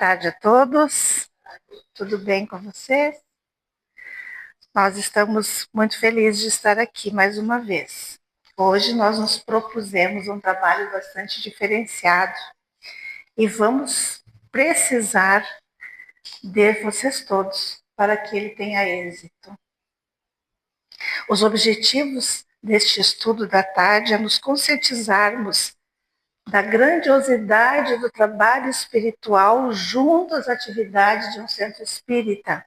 tarde a todos. Tudo bem com vocês? Nós estamos muito felizes de estar aqui mais uma vez. Hoje nós nos propusemos um trabalho bastante diferenciado e vamos precisar de vocês todos para que ele tenha êxito. Os objetivos deste estudo da tarde é nos conscientizarmos da grandiosidade do trabalho espiritual junto às atividades de um centro espírita.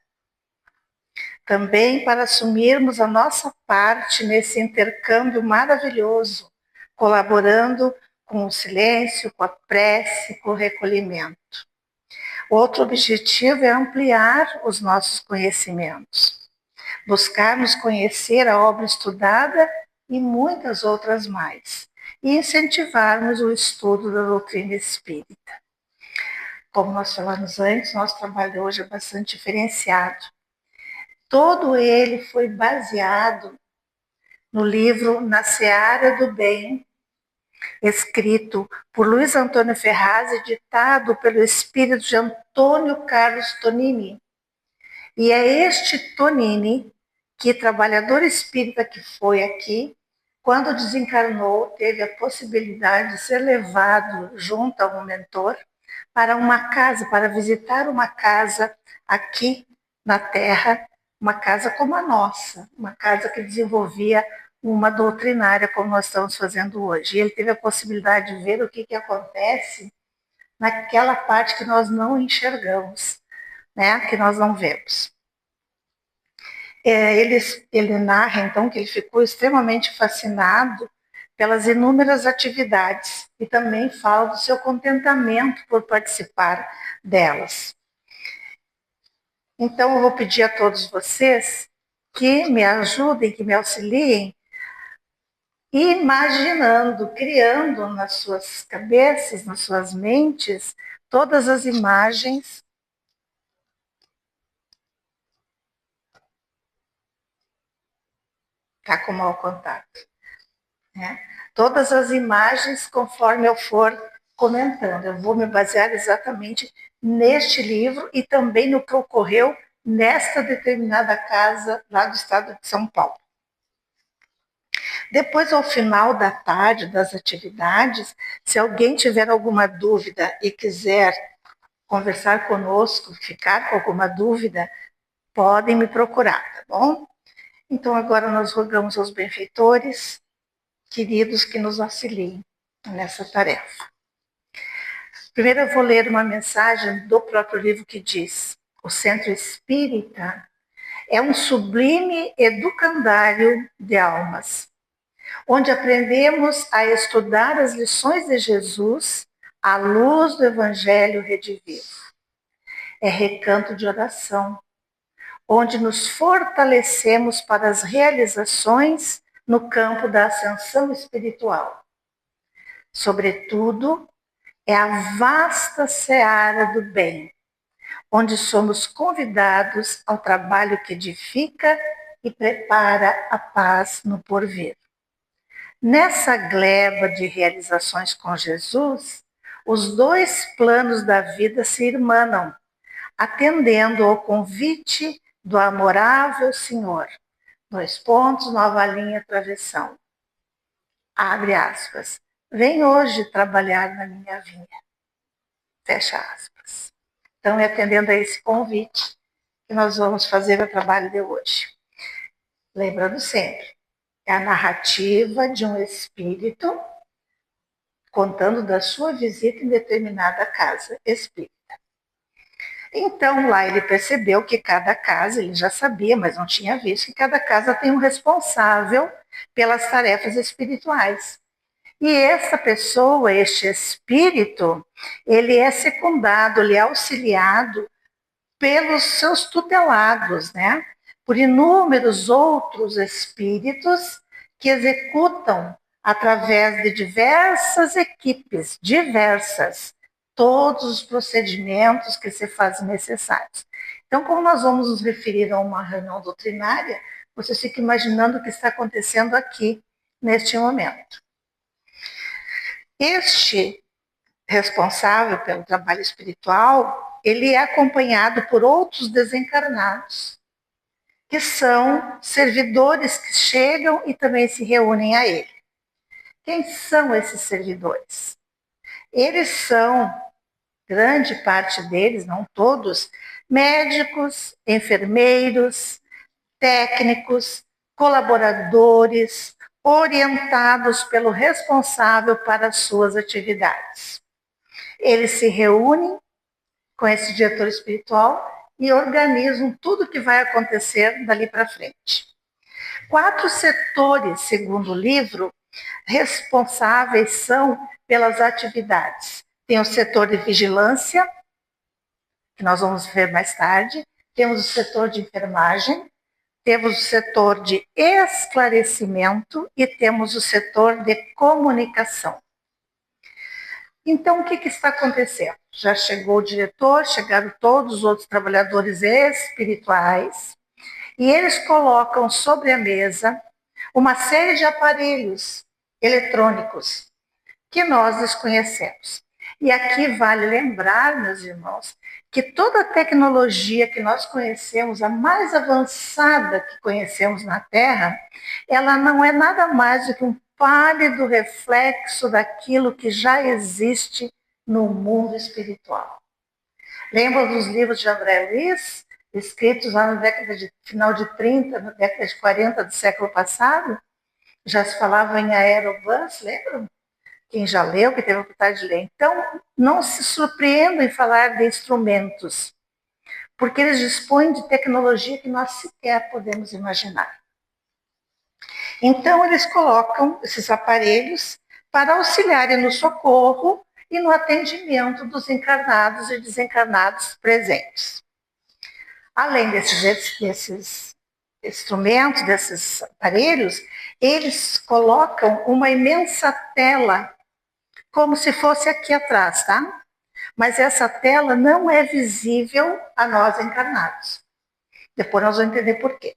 Também para assumirmos a nossa parte nesse intercâmbio maravilhoso, colaborando com o silêncio, com a prece, com o recolhimento. Outro objetivo é ampliar os nossos conhecimentos, buscarmos conhecer a obra estudada e muitas outras mais, e incentivarmos o estudo da doutrina espírita. Como nós falamos antes, nosso trabalho hoje é bastante diferenciado. Todo ele foi baseado no livro Na Seara do Bem, escrito por Luiz Antônio Ferraz e ditado pelo espírito de Antônio Carlos Tonini. E é este Tonini, que trabalhador espírita que foi aqui, quando desencarnou, teve a possibilidade de ser levado junto a um mentor para uma casa, para visitar uma casa aqui na Terra, uma casa como a nossa, uma casa que desenvolvia uma doutrinária como nós estamos fazendo hoje. E ele teve a possibilidade de ver o que acontece naquela parte que nós não enxergamos, né? Que nós não vemos. Ele narra, então, que ele ficou extremamente fascinado pelas inúmeras atividades e também fala do seu contentamento por participar delas. Então, eu vou pedir a todos vocês que me ajudem, que me auxiliem, imaginando, criando nas suas cabeças, nas suas mentes, todas as imagens está com mau contato, né? Todas as imagens conforme eu for comentando. Eu vou me basear exatamente neste livro e também no que ocorreu nesta determinada casa lá do estado de São Paulo. Depois, ao final da tarde das atividades, se alguém tiver alguma dúvida e quiser conversar conosco, ficar com alguma dúvida, podem me procurar, tá bom? Então, agora nós rogamos aos benfeitores, queridos, que nos auxiliem nessa tarefa. Primeiro eu vou ler uma mensagem do próprio livro que diz: o Centro Espírita é um sublime educandário de almas, onde aprendemos a estudar as lições de Jesus à luz do Evangelho redivivo. É recanto de oração, onde nos fortalecemos para as realizações no campo da ascensão espiritual. Sobretudo, é a vasta seara do bem, onde somos convidados ao trabalho que edifica e prepara a paz no porvir. Nessa gleba de realizações com Jesus, os dois planos da vida se irmanam, atendendo ao convite do amorável Senhor. Nova linha, travessão. Abre aspas. Vem hoje trabalhar na minha vinha. Fecha aspas. Então, é atendendo a esse convite que nós vamos fazer o trabalho de hoje. Lembrando sempre, é a narrativa de um espírito contando da sua visita em determinada casa espírita. Então, lá ele percebeu que cada casa, ele já sabia, mas não tinha visto, que cada casa tem um responsável pelas tarefas espirituais. E essa pessoa, este espírito, ele é secundado, ele é auxiliado pelos seus tutelados, né? Por inúmeros outros espíritos que executam através de diversas equipes, todos os procedimentos que se fazem necessários. Então, como nós vamos nos referir a uma reunião doutrinária, você fica imaginando o que está acontecendo aqui, neste momento. Este responsável pelo trabalho espiritual, ele é acompanhado por outros desencarnados, que são servidores que chegam e também se reúnem a ele. Quem são esses servidores? Eles são, grande parte deles, não todos, médicos, enfermeiros, técnicos, colaboradores, orientados pelo responsável para as suas atividades. Eles se reúnem com esse diretor espiritual e organizam tudo o que vai acontecer dali para frente. 4 setores, segundo o livro, responsáveis são pelas atividades. Tem o setor de vigilância, que nós vamos ver mais tarde, temos o setor de enfermagem, temos o setor de esclarecimento e temos o setor de comunicação. Então, o que está acontecendo? Já chegou o diretor, chegaram todos os outros trabalhadores espirituais e eles colocam sobre a mesa uma série de aparelhos eletrônicos que nós desconhecemos. E aqui vale lembrar, meus irmãos, que toda a tecnologia que nós conhecemos, a mais avançada que conhecemos na Terra, ela não é nada mais do que um pálido reflexo daquilo que já existe no mundo espiritual. Lembra dos livros de André Luiz, escritos lá na década de final de 30, na década de 40 do século passado? Já se falava em aerobus, lembram? Quem já leu, que teve a oportunidade de ler. Então, não se surpreendam em falar de instrumentos, porque eles dispõem de tecnologia que nós sequer podemos imaginar. Então, eles colocam esses aparelhos para auxiliarem no socorro e no atendimento dos encarnados e desencarnados presentes. Além desses instrumentos, desses aparelhos, eles colocam uma imensa tela, como se fosse aqui atrás, tá? Mas essa tela não é visível a nós encarnados. Depois nós vamos entender por quê.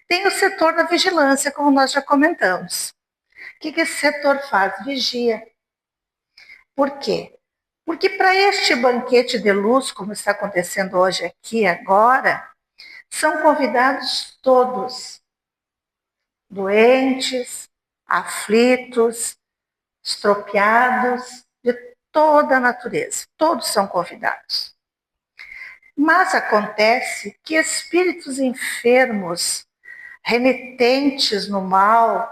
Tem o setor da vigilância, como nós já comentamos. O que esse setor faz? Vigia. Por quê? Porque para este banquete de luz, como está acontecendo hoje aqui, agora, são convidados todos, doentes, aflitos, estropiados, de toda a natureza. Todos são convidados. Mas acontece que espíritos enfermos, renitentes no mal,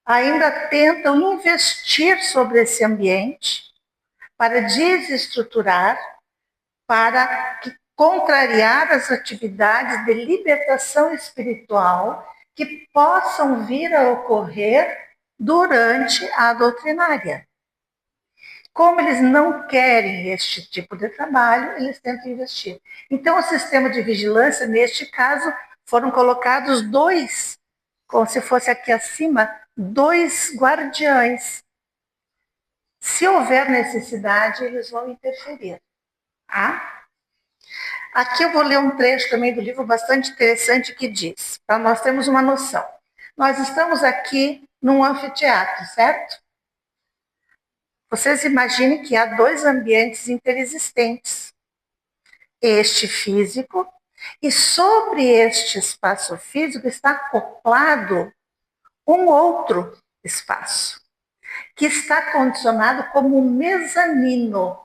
ainda tentam investir sobre esse ambiente para desestruturar, para contrariar as atividades de libertação espiritual que possam vir a ocorrer durante a doutrinária. Como eles não querem este tipo de trabalho, eles tentam investir. Então, o sistema de vigilância, neste caso, foram colocados 2, como se fosse aqui acima, 2 guardiães. Se houver necessidade, eles vão interferir. Tá? Aqui eu vou ler um trecho também do livro bastante interessante que diz, para nós termos uma noção. Nós estamos aqui num anfiteatro, certo? Vocês imaginem que há 2 ambientes interexistentes. Este físico, e sobre este espaço físico está acoplado um outro espaço, que está condicionado como um mezanino.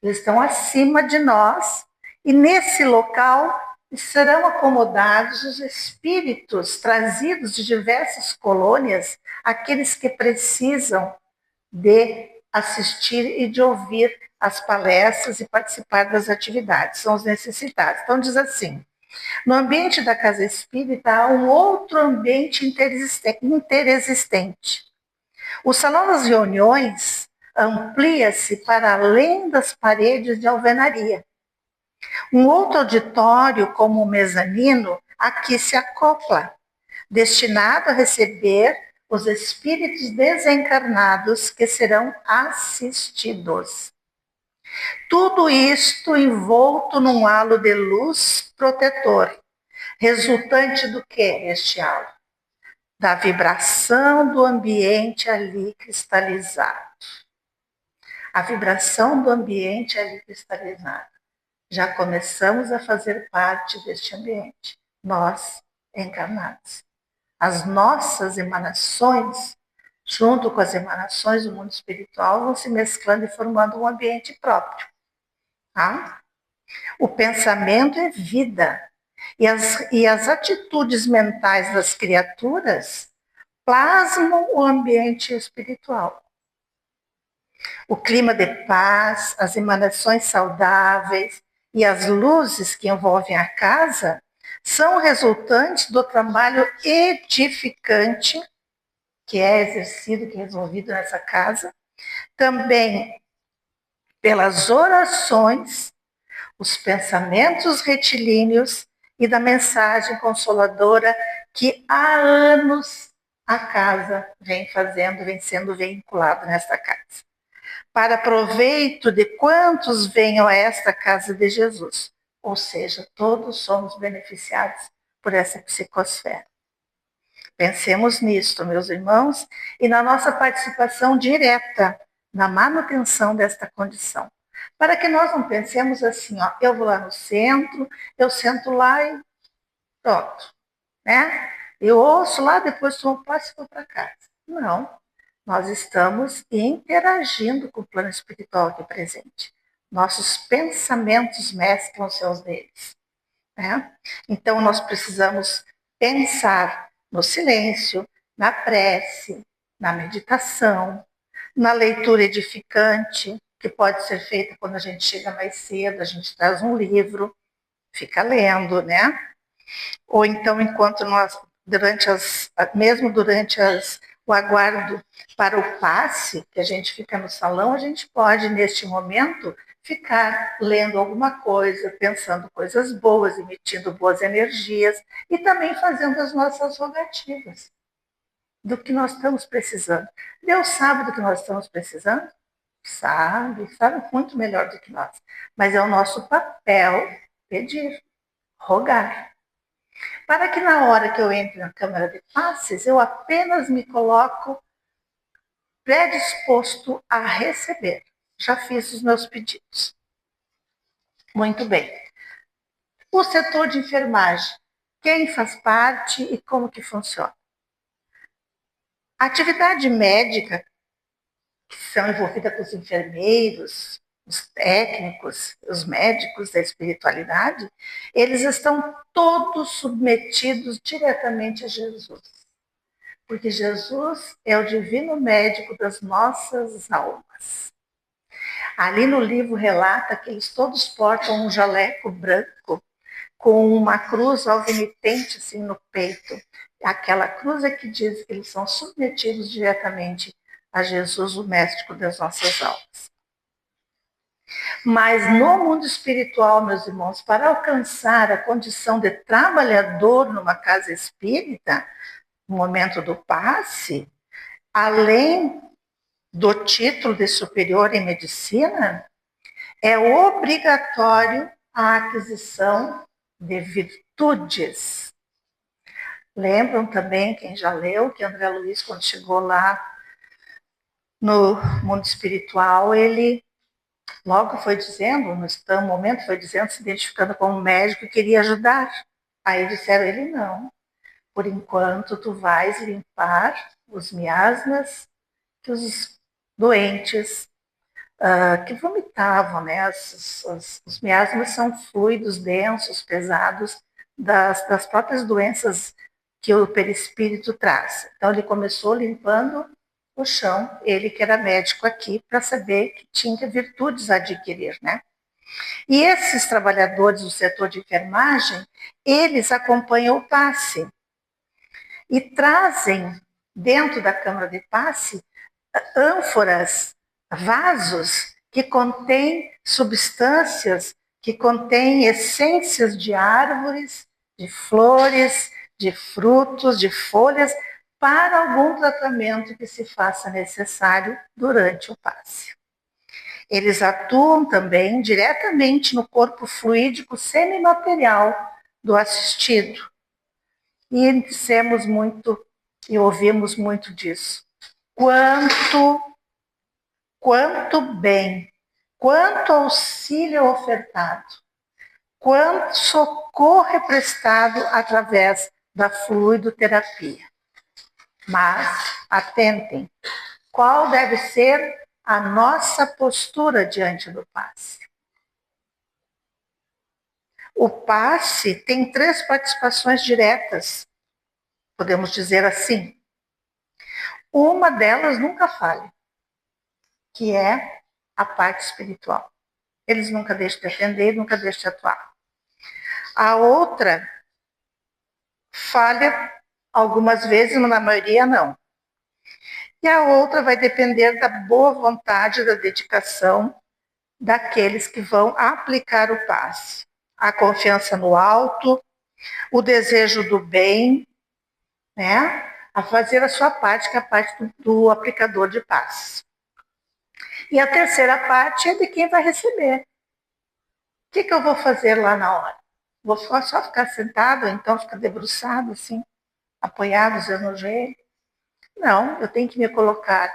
Eles estão acima de nós, e nesse local serão acomodados os espíritos trazidos de diversas colônias, aqueles que precisam de assistir e de ouvir as palestras e participar das atividades, são os necessitados. Então diz assim, no ambiente da casa espírita há um outro ambiente interexistente. O salão das reuniões amplia-se para além das paredes de alvenaria. Um outro auditório, como o mezanino, aqui se acopla, destinado a receber os espíritos desencarnados que serão assistidos. Tudo isto envolto num halo de luz protetor, resultante do que este halo? Da vibração do ambiente ali cristalizado. A vibração do ambiente é ali cristalizada. Já começamos a fazer parte deste ambiente, nós encarnados. As nossas emanações, junto com as emanações do mundo espiritual, vão se mesclando e formando um ambiente próprio. Tá? O pensamento é vida. E as atitudes mentais das criaturas plasmam o ambiente espiritual. O clima de paz, as emanações saudáveis e as luzes que envolvem a casa são resultantes do trabalho edificante que é exercido, que é resolvido nessa casa, também pelas orações, os pensamentos retilíneos e da mensagem consoladora que há anos a casa vem fazendo, vem sendo vinculado nesta casa. Para proveito de quantos venham a esta casa de Jesus. Ou seja, todos somos beneficiados por essa psicosfera. Pensemos nisto, meus irmãos, e na nossa participação direta na manutenção desta condição. Para que nós não pensemos assim, ó, eu vou lá no centro, eu sento lá e pronto, né? Eu ouço lá, depois tomo passe e vou para casa. Não, nós estamos interagindo com o plano espiritual aqui presente. Nossos pensamentos mesclam-se aos deles. Né? Então, nós precisamos pensar no silêncio, na prece, na meditação, na leitura edificante, que pode ser feita quando a gente chega mais cedo, a gente traz um livro, fica lendo, né? Ou então, enquanto nós, mesmo durante o aguardo para o passe, que a gente fica no salão, a gente pode, neste momento, ficar lendo alguma coisa, pensando coisas boas, emitindo boas energias e também fazendo as nossas rogativas do que nós estamos precisando. Deus sabe do que nós estamos precisando? Sabe muito melhor do que nós. Mas é o nosso papel pedir, rogar. Para que na hora que eu entre na Câmara de Passes, eu apenas me coloco predisposto a receber. Já fiz os meus pedidos. Muito bem. O setor de enfermagem, quem faz parte e como que funciona? A atividade médica, que são envolvidas com os enfermeiros, os técnicos, os médicos da espiritualidade, eles estão todos submetidos diretamente a Jesus. Porque Jesus é o divino médico das nossas almas. Ali no livro relata que eles todos portam um jaleco branco com uma cruz alvimitente assim no peito. Aquela cruz é que diz que eles são submetidos diretamente a Jesus, o médico das nossas almas. Mas no mundo espiritual, meus irmãos, para alcançar a condição de trabalhador numa casa espírita, no momento do passe, além do título de superior em medicina, é obrigatório a aquisição de virtudes. Lembram também, quem já leu, que André Luiz, quando chegou lá no mundo espiritual, ele logo foi dizendo, no momento foi dizendo, se identificando como médico e queria ajudar. Aí disseram ele, não, por enquanto tu vais limpar os miasmas que os doentes que vomitavam, né? Os miasmas são fluidos densos, pesados, das próprias doenças que o perispírito traz. Então, ele começou limpando o chão, ele que era médico aqui, para saber que tinha virtudes a adquirir, né? E esses trabalhadores do setor de enfermagem, eles acompanham o passe e trazem dentro da câmara de passe ânforas, vasos que contêm substâncias, que contêm essências de árvores, de flores, de frutos, de folhas, para algum tratamento que se faça necessário durante o passe. Eles atuam também diretamente no corpo fluídico semimaterial do assistido. E dissemos muito e ouvimos muito disso. Quanto quanto bem, quanto auxílio ofertado, quanto socorro é prestado através da fluidoterapia. Mas, atentem, qual deve ser a nossa postura diante do passe? O passe tem 3 participações diretas, podemos dizer assim. Uma delas nunca falha, que é a parte espiritual. Eles nunca deixam de atender, nunca deixam de atuar. A outra falha algumas vezes, mas na maioria não. E a outra vai depender da boa vontade, da dedicação daqueles que vão aplicar o passe. A confiança no alto, o desejo do bem, né? A fazer a sua parte, que é a parte do aplicador de passes. E a terceira parte é de quem vai receber. O que eu vou fazer lá na hora? Vou só ficar sentado, ou então ficar debruçado, assim, apoiado no joelho? Não, eu tenho que me colocar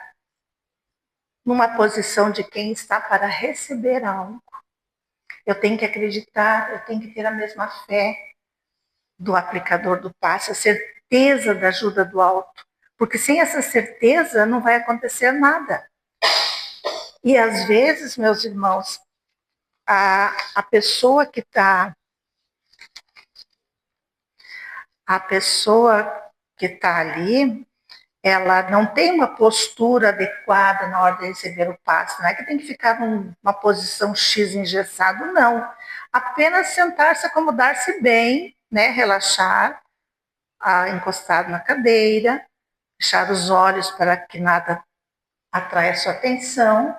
numa posição de quem está para receber algo. Eu tenho que acreditar, eu tenho que ter a mesma fé do aplicador do passe, a certeza da ajuda do alto. Porque sem essa certeza não vai acontecer nada. E às vezes, meus irmãos, a pessoa que está ali, ela não tem uma postura adequada na hora de receber o passe, não é que tem que ficar numa posição X engessado, não. Apenas sentar-se, acomodar-se bem, né, relaxar, encostado na cadeira, fechar os olhos para que nada atraia a sua atenção,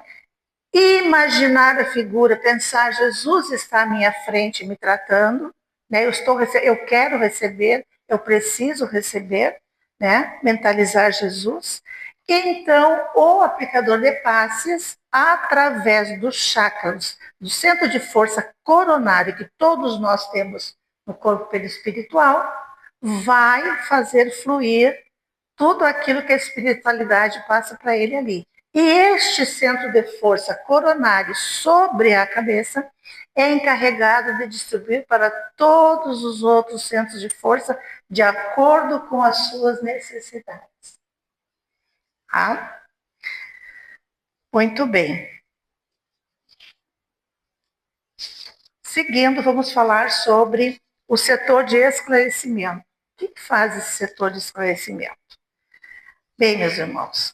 imaginar a figura, pensar, Jesus está à minha frente me tratando, né, eu quero receber, eu preciso receber, né, mentalizar Jesus. E então, o aplicador de passes, através dos chakras, do centro de força coronário que todos nós temos no corpo espiritual, vai fazer fluir tudo aquilo que a espiritualidade passa para ele ali. E este centro de força coronário sobre a cabeça é encarregado de distribuir para todos os outros centros de força de acordo com as suas necessidades. Ah? Muito bem. Seguindo, vamos falar sobre o setor de esclarecimento. O que faz esse setor de esclarecimento? Bem, meus irmãos,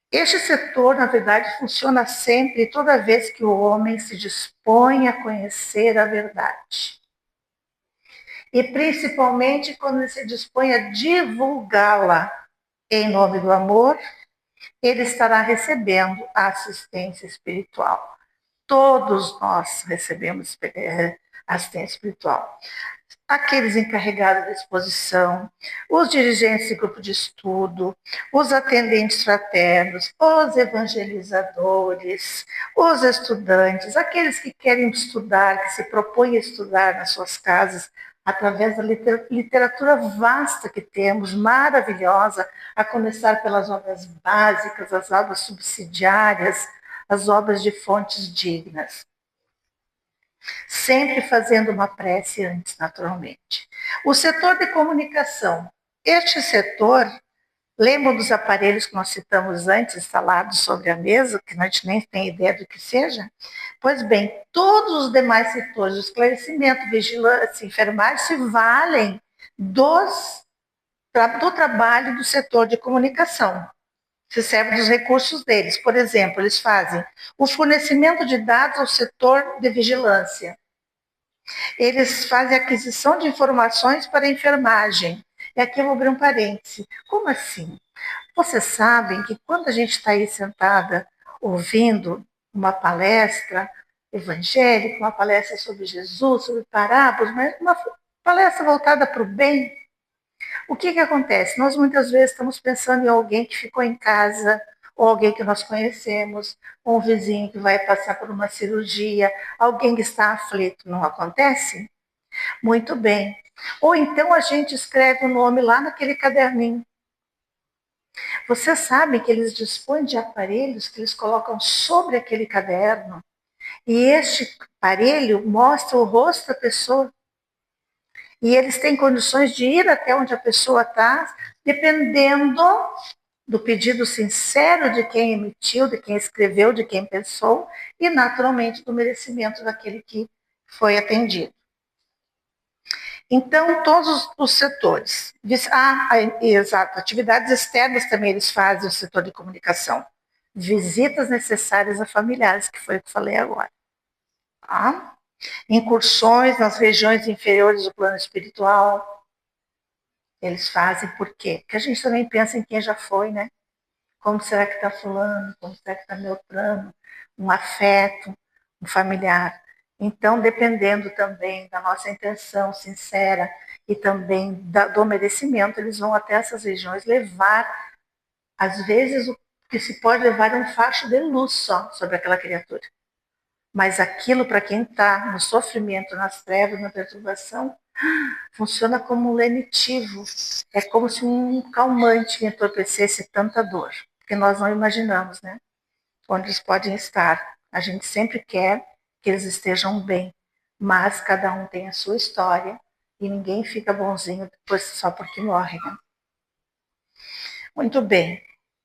este setor, na verdade, funciona sempre e toda vez que o homem se dispõe a conhecer a verdade. E principalmente quando ele se dispõe a divulgá-la em nome do amor, ele estará recebendo a assistência espiritual. Todos nós recebemos assistência espiritual. Aqueles encarregados da exposição, os dirigentes de grupo de estudo, os atendentes fraternos, os evangelizadores, os estudantes, aqueles que querem estudar, que se propõem a estudar nas suas casas, através da literatura vasta que temos, maravilhosa, a começar pelas obras básicas, as obras subsidiárias, as obras de fontes dignas. Sempre fazendo uma prece antes, naturalmente. O setor de comunicação. Este setor, lembram dos aparelhos que nós citamos antes, instalados sobre a mesa, que a gente nem tem ideia do que seja? Pois bem, todos os demais setores, o esclarecimento, vigilância, enfermagem, se valem do trabalho do setor de comunicação. Se serve dos recursos deles. Por exemplo, eles fazem o fornecimento de dados ao setor de vigilância. Eles fazem aquisição de informações para a enfermagem. E aqui eu vou abrir um parêntese. Como assim? Vocês sabem que quando a gente está aí sentada ouvindo uma palestra evangélica, uma palestra sobre Jesus, sobre parábolas, mas uma palestra voltada para o bem, o que acontece? Nós muitas vezes estamos pensando em alguém que ficou em casa, ou alguém que nós conhecemos, ou um vizinho que vai passar por uma cirurgia, alguém que está aflito. Não acontece? Muito bem. Ou então a gente escreve o nome lá naquele caderninho. Você sabe que eles dispõem de aparelhos que eles colocam sobre aquele caderno, e este aparelho mostra o rosto da pessoa. E eles têm condições de ir até onde a pessoa está, dependendo do pedido sincero de quem emitiu, de quem escreveu, de quem pensou, e naturalmente do merecimento daquele que foi atendido. Então, todos os setores. Exato, atividades externas também eles fazem o setor de comunicação. Visitas necessárias a familiares, que foi o que falei agora. Tá? Incursões nas regiões inferiores do plano espiritual. Eles fazem por quê? Porque a gente também pensa em quem já foi, né? Como será que está fulano? Como será que está meu plano? Um afeto, um familiar. Então, dependendo também da nossa intenção sincera e também do merecimento, eles vão até essas regiões levar, às vezes, o que se pode levar é um facho de luz só sobre aquela criatura. Mas aquilo, para quem está no sofrimento, nas trevas, na perturbação, funciona como um lenitivo. É como se um calmante entorpecesse tanta dor, porque nós não imaginamos, né? Onde eles podem estar. A gente sempre quer que eles estejam bem, mas cada um tem a sua história e ninguém fica bonzinho depois só porque morre, né? Muito bem.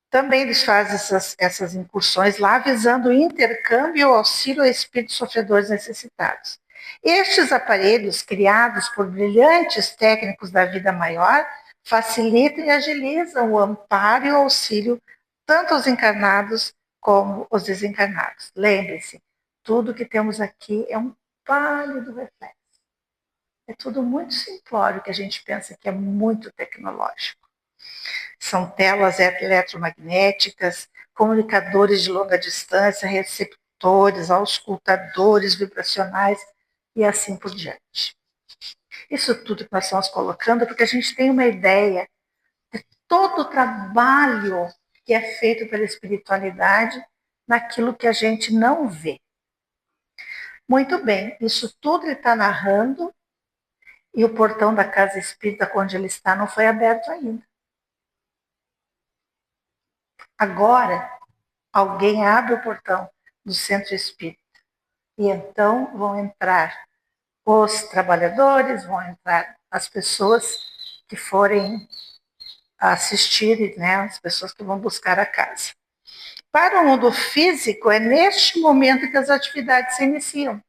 Também eles fazem essas incursões lá visando o intercâmbio e o auxílio a espíritos sofredores necessitados. Estes aparelhos, criados por brilhantes técnicos da vida maior, facilitam e agilizam o amparo e o auxílio tanto aos encarnados como aos desencarnados. Lembre-se, tudo que temos aqui é um pálido reflexo. É tudo muito simplório que a gente pensa que é muito tecnológico. São telas eletromagnéticas, comunicadores de longa distância, receptores, auscultadores vibracionais e assim por diante. Isso tudo que nós estamos colocando porque a gente tem uma ideia de todo o trabalho que é feito pela espiritualidade naquilo que a gente não vê. Muito bem, isso tudo ele está narrando e o portão da casa espírita onde ele está não foi aberto ainda. Agora, alguém abre o portão do centro espírita e então vão entrar os trabalhadores, vão entrar as pessoas que forem assistir, né, as pessoas que vão buscar a casa. Para o mundo físico, é neste momento que as atividades se iniciam.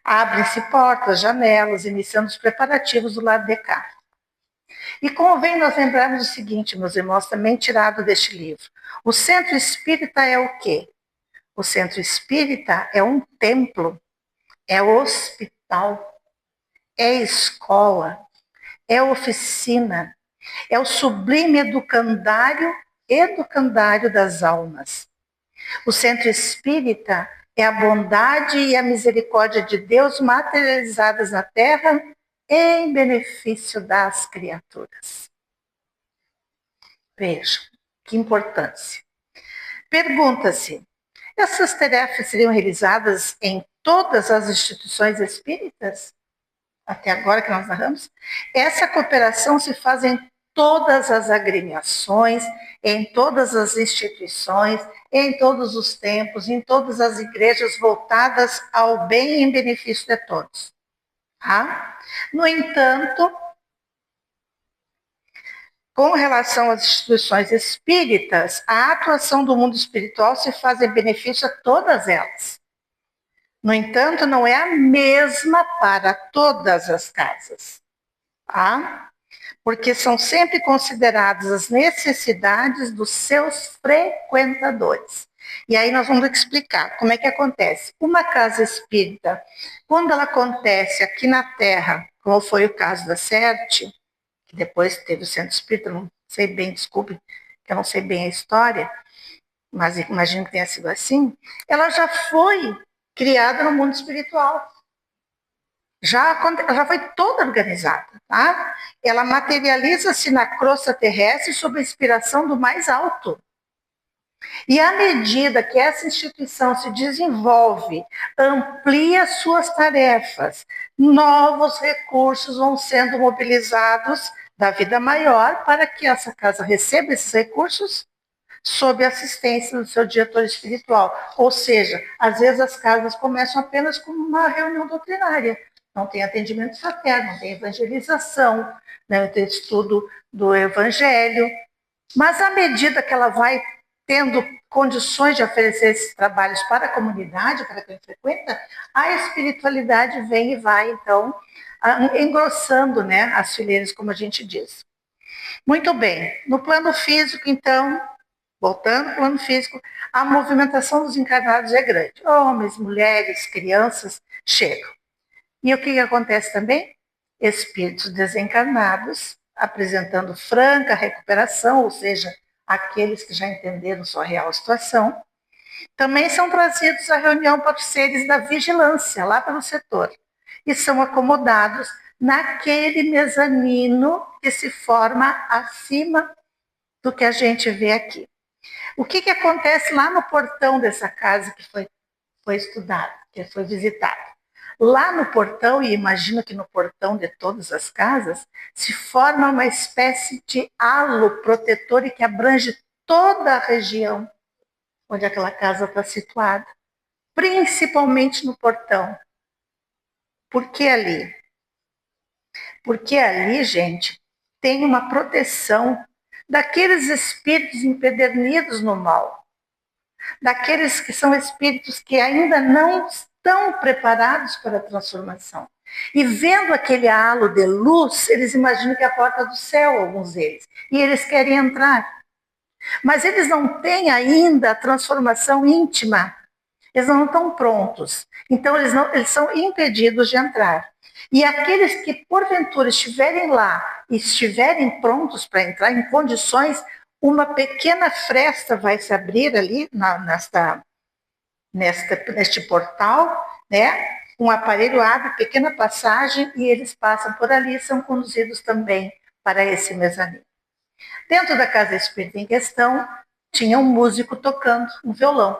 Abrem-se portas, janelas, iniciando os preparativos do lado de cá. E convém nós lembrarmos o seguinte, meus irmãos, também tirado deste livro. O centro espírita é o quê? O centro espírita é um templo, é hospital, é escola, é oficina, é o sublime educandário das almas. O centro espírita é a bondade e a misericórdia de Deus materializadas na terra em benefício das criaturas. Vejam, que importância. Pergunta-se, essas tarefas seriam realizadas em todas as instituições espíritas? Até agora que nós narramos? Essa cooperação se faz em todas as agremiações, em todas as instituições, em todos os tempos, em todas as igrejas voltadas ao bem e em benefício de todos. Tá? No entanto, com relação às instituições espíritas, a atuação do mundo espiritual se faz em benefício a todas elas. No entanto, não é a mesma para todas as casas, tá? Porque são sempre consideradas as necessidades dos seus frequentadores. E aí nós vamos explicar como é que acontece. Uma casa espírita, quando ela acontece aqui na Terra, como foi o caso da CERT, que depois teve o centro espírita, não sei bem, desculpe, que eu não sei bem a história, mas imagino que tenha sido assim, ela já foi criada no mundo espiritual. Já foi toda organizada, tá? Ela materializa-se na crosta terrestre sob a inspiração do mais alto. E à medida que essa instituição se desenvolve, amplia suas tarefas, novos recursos vão sendo mobilizados da vida maior para que essa casa receba esses recursos sob a assistência do seu diretor espiritual. Ou seja, às vezes as casas começam apenas com uma reunião doutrinária, não tem atendimento fraterno, não tem evangelização, né, não tem estudo do evangelho, mas à medida que ela vai tendo condições de oferecer esses trabalhos para a comunidade, para quem frequenta, a espiritualidade vem e vai, então, engrossando, né, as fileiras, como a gente diz. Muito bem, no plano físico, então, voltando ao plano físico, a movimentação dos encarnados é grande. Homens, mulheres, crianças chegam. E o que acontece também? Espíritos desencarnados apresentando franca recuperação, ou seja, aqueles que já entenderam sua real situação, também são trazidos à reunião para os seres da vigilância, lá pelo setor, e são acomodados naquele mezanino que se forma acima do que a gente vê aqui. O que acontece lá no portão dessa casa que foi estudada, que foi visitada? Lá no portão, e imagino que no portão de todas as casas, se forma uma espécie de halo protetor e que abrange toda a região onde aquela casa está situada, principalmente no portão. Por que ali? Porque ali, gente, tem uma proteção daqueles espíritos empedernidos no mal, daqueles que são espíritos que ainda não estão preparados para a transformação. E vendo aquele halo de luz, eles imaginam que é a porta do céu, alguns deles, e eles querem entrar. Mas eles não têm ainda a transformação íntima, eles não estão prontos, então eles são impedidos de entrar. E aqueles que porventura estiverem lá e estiverem prontos para entrar em condições, uma pequena fresta vai se abrir ali neste portal, né? Um aparelho abre pequena passagem e eles passam por ali e são conduzidos também para esse mezanino. Dentro da casa espírita em questão, tinha um músico tocando um violão.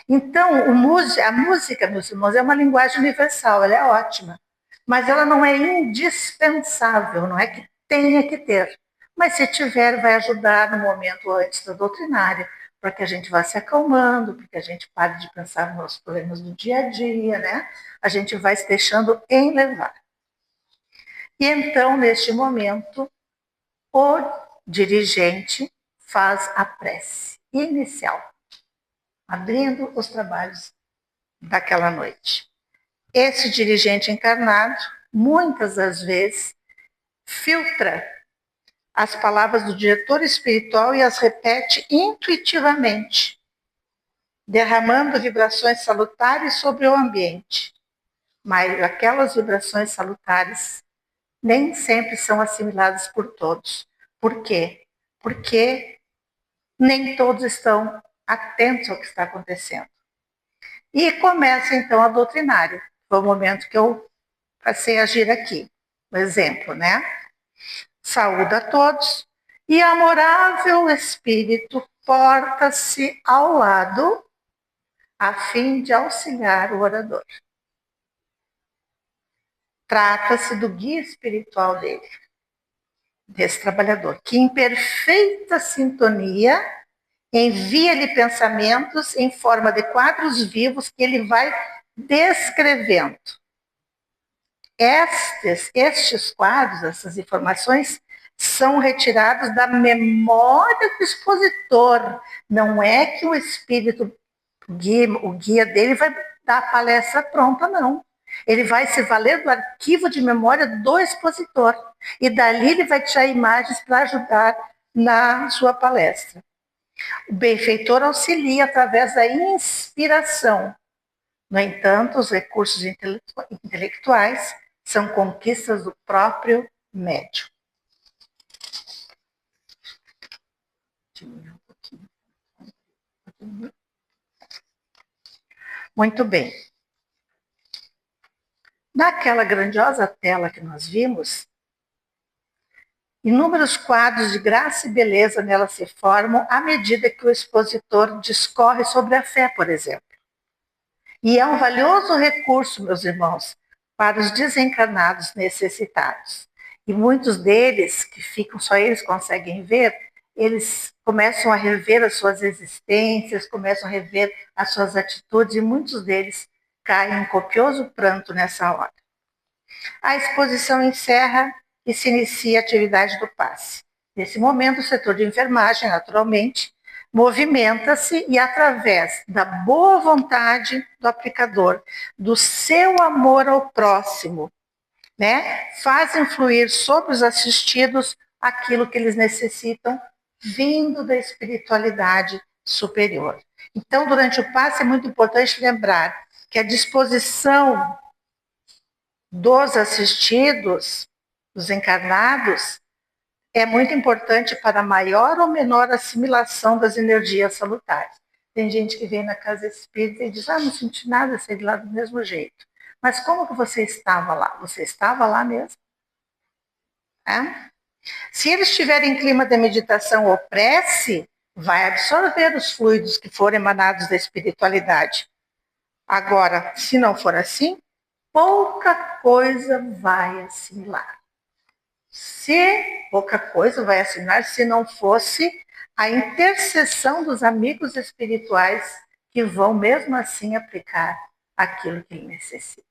Então, a música, meus irmãos, é uma linguagem universal, ela é ótima, mas ela não é indispensável, não é que tenha que ter. Mas se tiver, vai ajudar no momento antes da doutrinária, para que a gente vá se acalmando, para que a gente pare de pensar nos problemas do dia a dia, né? A gente vai se deixando enlevar. E então, neste momento, o dirigente faz a prece inicial, abrindo os trabalhos daquela noite. Esse dirigente encarnado, muitas das vezes, filtra as palavras do diretor espiritual e as repete intuitivamente, derramando vibrações salutares sobre o ambiente. Mas aquelas vibrações salutares nem sempre são assimiladas por todos. Por quê? Porque nem todos estão atentos ao que está acontecendo. E começa então a doutrinária. Foi o momento que eu passei a agir aqui. Um exemplo, né? Saúda a todos e amorável espírito porta-se ao lado a fim de auxiliar o orador. Trata-se do guia espiritual dele, desse trabalhador, que em perfeita sintonia envia-lhe pensamentos em forma de quadros vivos que ele vai descrevendo. Estes quadros, essas informações, são retirados da memória do expositor. Não é que o espírito, o guia dele vai dar a palestra pronta, não. Ele vai se valer do arquivo de memória do expositor. E dali ele vai tirar imagens para ajudar na sua palestra. O benfeitor auxilia através da inspiração. No entanto, os recursos intelectuais são conquistas do próprio médium. Muito bem. Naquela grandiosa tela que nós vimos, inúmeros quadros de graça e beleza nela se formam à medida que o expositor discorre sobre a fé, por exemplo. E é um valioso recurso, meus irmãos, para os desencarnados necessitados. E muitos deles, que ficam, só eles conseguem ver, eles começam a rever as suas existências, começam a rever as suas atitudes, e muitos deles caem em copioso pranto nessa hora. A exposição encerra e se inicia a atividade do passe. Nesse momento, o setor de enfermagem, naturalmente, movimenta-se e, através da boa vontade do aplicador, do seu amor ao próximo, né, faz influir sobre os assistidos aquilo que eles necessitam, vindo da espiritualidade superior. Então, durante o passe, é muito importante lembrar que a disposição dos assistidos, dos encarnados, é muito importante para maior ou menor assimilação das energias salutares. Tem gente que vem na casa espírita e diz, não senti nada, saí de lá do mesmo jeito. Mas como que você estava lá? Você estava lá mesmo? É? Se eles estiverem em clima de meditação ou prece, vai absorver os fluidos que forem emanados da espiritualidade. Agora, se não for assim, pouca coisa vai assimilar. Se pouca coisa vai assimilar, se não fosse a intercessão dos amigos espirituais que vão mesmo assim aplicar aquilo que ele necessita.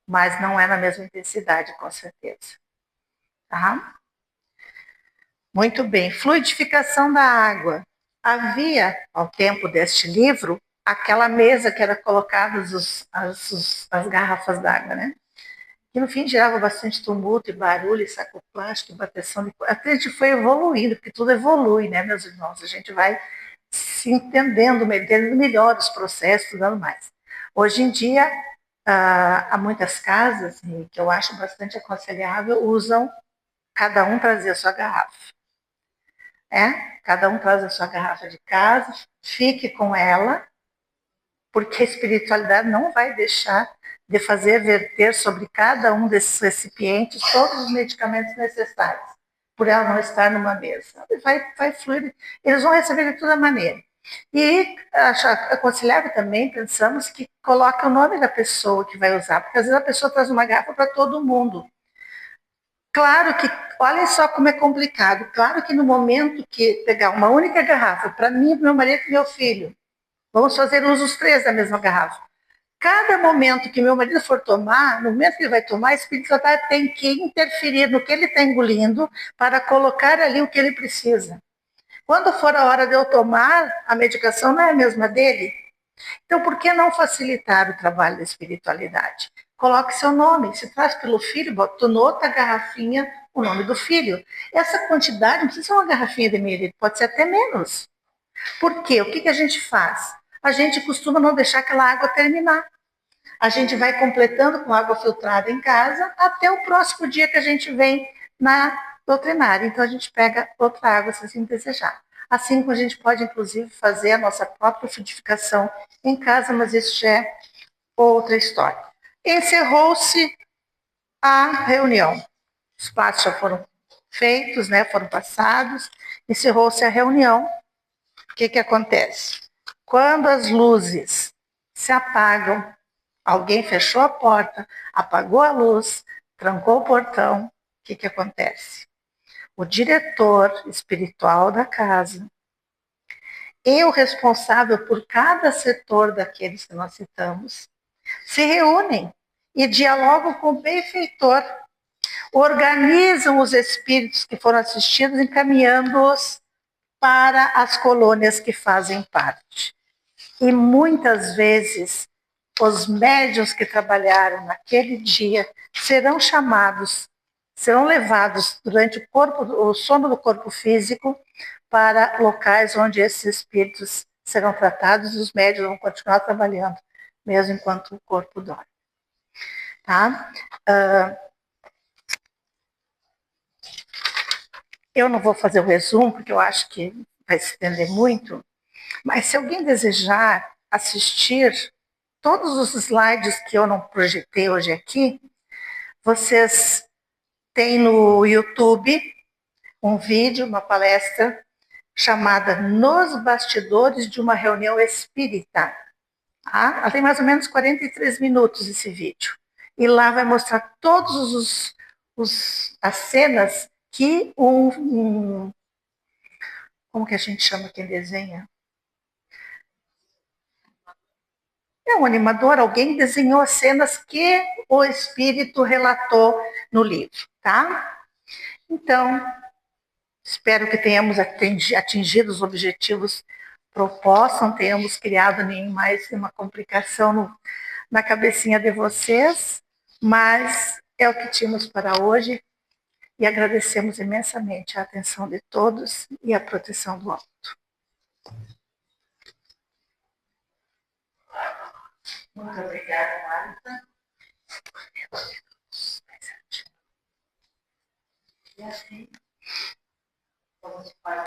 Mas não é na mesma intensidade, com certeza. Tá? Muito bem. Fluidificação da água. Havia, ao tempo deste livro, aquela mesa que era colocada as garrafas d'água, né? E no fim gerava bastante tumulto e barulho, e saco plástico, e bateção de coisa. A gente foi evoluindo, porque tudo evolui, né, meus irmãos? A gente vai se entendendo melhor os processos, estudando mais. Hoje em dia, há muitas casas, que eu acho bastante aconselhável, usam cada um trazer a sua garrafa. Cada um traz a sua garrafa de casa, fique com ela, porque a espiritualidade não vai deixar de fazer verter sobre cada um desses recipientes todos os medicamentos necessários, por ela não estar numa mesa. Vai fluir, eles vão receber de toda maneira. E aconselhável também, pensamos, que coloque o nome da pessoa que vai usar, porque às vezes a pessoa traz uma garrafa para todo mundo. Claro que, olha só como é complicado, claro que no momento que pegar uma única garrafa, para mim, meu marido e meu filho, vamos fazer uso os três da mesma garrafa. Cada momento que meu marido for tomar, no momento que ele vai tomar, a espiritualidade tem que interferir no que ele está engolindo para colocar ali o que ele precisa. Quando for a hora de eu tomar, a medicação não é a mesma dele. Então, por que não facilitar o trabalho da espiritualidade? Coloque seu nome. Se traz pelo filho, bota na outra garrafinha o nome do filho. Essa quantidade não precisa ser uma garrafinha de meio litro, pode ser até menos. Por quê? O que a gente faz? A gente costuma não deixar aquela água terminar. A gente vai completando com água filtrada em casa até o próximo dia que a gente vem na doutrinária. Então, a gente pega outra água se assim desejar. Assim como a gente pode, inclusive, fazer a nossa própria frutificação em casa, mas isso já é outra história. Encerrou-se a reunião. Os passos já foram feitos, né, foram passados. Encerrou-se a reunião. O que acontece? Quando as luzes se apagam, alguém fechou a porta, apagou a luz, trancou o portão, o que acontece? O diretor espiritual da casa e o responsável por cada setor daqueles que nós citamos se reúnem e dialogam com o benfeitor, organizam os espíritos que foram assistidos, encaminhando-os para as colônias que fazem parte. E muitas vezes os médiuns que trabalharam naquele dia serão chamados, serão levados durante o sono do corpo físico para locais onde esses espíritos serão tratados e os médiuns vão continuar trabalhando, mesmo enquanto o corpo dorme. Tá? Eu não vou fazer o resumo, porque eu acho que vai se estender muito, mas se alguém desejar assistir todos os slides que eu não projetei hoje aqui, vocês têm no YouTube um vídeo, uma palestra chamada Nos Bastidores de uma Reunião Espírita. Tá? Ela tem mais ou menos 43 minutos esse vídeo. E lá vai mostrar todos as cenas que como que a gente chama quem desenha? É um animador, alguém desenhou as cenas que o espírito relatou no livro, tá? Então, espero que tenhamos atingido os objetivos propostos, não tenhamos criado nem mais uma complicação na cabecinha de vocês, mas é o que tínhamos para hoje e agradecemos imensamente a atenção de todos e a proteção do alto. Muito obrigada, Marta. E assim, vamos para a